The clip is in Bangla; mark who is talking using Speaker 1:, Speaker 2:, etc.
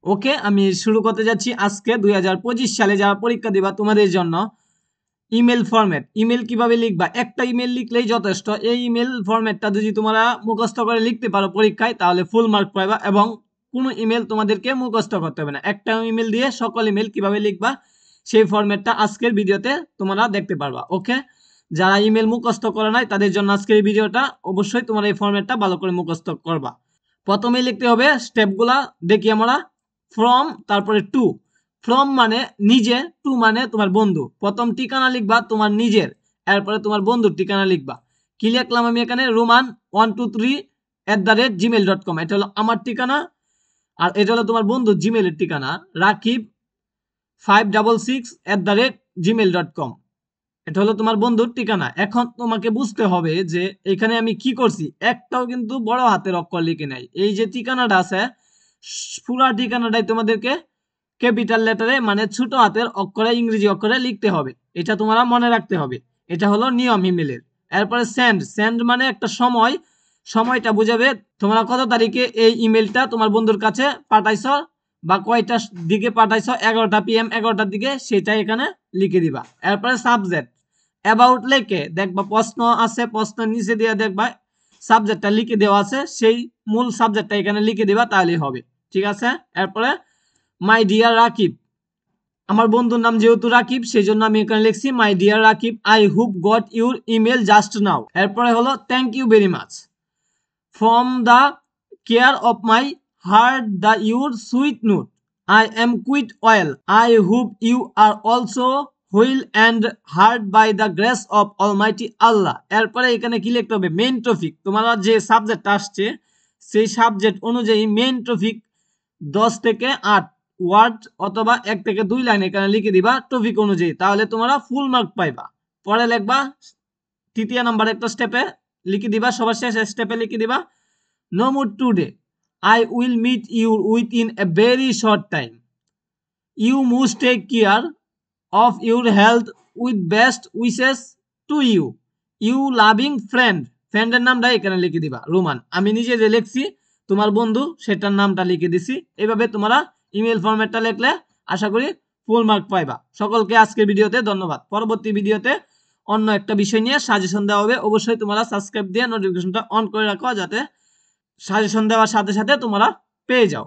Speaker 1: ওকে, আমি শুরু করতে যাচ্ছি আজকে 2025 সালে যারা পরীক্ষা দিবা তোমাদের জন্য ইমেল ফরম্যাট। ইমেল কিভাবে লিখবা, একটা ইমেল লিখলেই যথেষ্ট। এই ইমেল ফরম্যাটটা যদি তোমরা মুখস্থ করে লিখতে পারো পরীক্ষায় তাহলে ফুল মার্ক পাইবা, এবং কোনো ইমেল তোমাদেরকে মুখস্থ করতে হবে না। একটা ইমেল দিয়ে সকল ইমেল কিভাবে লিখবা সেই ফরম্যাটটা আজকের ভিডিওতে তোমরা দেখতে পারবা। ওকে, যারা ইমেল মুখস্থ করে নাই তাদের জন্য আজকের এই ভিডিওটা, অবশ্যই তোমরা এই ফরম্যাটটা ভালো করে মুখস্থ করবা। প্রথমেই লিখতে হবে স্টেপগুলা দেখি আমরা। ফ্রম, তারপরে টু। ফ্রম মানে নিজে, টু মানে তোমার বন্ধু। প্রথম ঠিকানা লিখবা তোমার নিজের, এরপরে তোমার বন্ধুর ঠিকানা লিখবা। কি লিখলাম আমি এখানে? roman123@gmail.com, এটা হলো আমার ঠিকানা। আর এটা হলো তোমার বন্ধু জিমেলের ঠিকানা, rakib566@gmail.com, এটা হলো তোমার বন্ধুর ঠিকানা। এখন তোমাকে বুঝতে হবে যে এখানে আমি কি করছি, একটাও কিন্তু বড় হাতের অক্ষর লিখে নাই। এই যে ঠিকানাটা আছে পুরা ঠিকানাটাই তোমাদেরকে ক্যাপিটাল লেটারে মানে ছোট হাতের অক্ষরে, ইংরেজি অক্ষরে লিখতে হবে। এটা তোমরা মনে রাখতে হবে, এটা হলো নিয়ম ইমেলের। এরপরে সেন্ড। সেন্ড মানে একটা সময়, সময়টা বুঝাবে তোমরা কত তারিখে এই ইমেলটা তোমার বন্ধুর কাছে পাঠাইছো বা কয়টার দিকে পাঠাইছো, 11টা PM 11টার দিকে, সেটা এখানে লিখে দিবা। এরপরে সাবজেক্ট। অ্যাবাউট লেখে দেখবা প্রশ্ন আছে, প্রশ্নের নিচে দিয়ে দেখবা সাবজেক্টটা লিখে দেওয়া আছে, সেই মূল সাবজেক্টটা এখানে লিখে দিবা, তাহলেই হবে। ঠিক আছে। এরপরে মাই ডিয়ার রাকিব, আমার বন্ধুর নাম যেহেতু রাকিব সেই জন্য আমি এখানে লিখছি my dear Rakib, I hope got your email just now. এরপরে হলো thank you very much from the care of my heart the your sweet note, I am quite well, I hope you are also hale and heart by the grace of almighty Allah. এরপরে এখানে কি লিখতে হবে? মেইন টপিক, তোমার যে সাবজেক্ট আসছে সেই সাবজেক্ট অনুযায়ী মেইন টপিক 10 থেকে 8 ওয়ার্ড অথবা 1 থেকে 2 লাইন এখানে লিখে দিবা টপিক অনুযায়ী, তাহলে তোমরা ফুল মার্ক পাইবা। পরে লিখবা তৃতীয় নাম্বার একটা স্টেপে লিখে দিবা, সবার শেষ স্টেপে লিখে দিবা no mood today, I will meet you within a very short time, you must take care of your health with best wishes to you, you loving friend. ফ্রেন্ডের নামটা এখানে লিখে দিবা রোমান। আমি নিজে যে লিখছি তোমার বন্ধু সেটার নামটা লিখে দিছি। এইভাবে তোমরা ইমেল ফরম্যাটটা লিখলে আশা করি ফুল মার্ক পাইবা। সকলকে আজকের ভিডিওতে ধন্যবাদ। পরবর্তী ভিডিওতে অন্য একটা বিষয় নিয়ে সাজেশন দেওয়া হবে। অবশ্যই তোমরা সাবস্ক্রাইব দিয়ে নোটিফিকেশনটা অন করে রাখো যাতে সাজেশন দেওয়ার সাথে সাথে তোমরা পেয়ে যাও।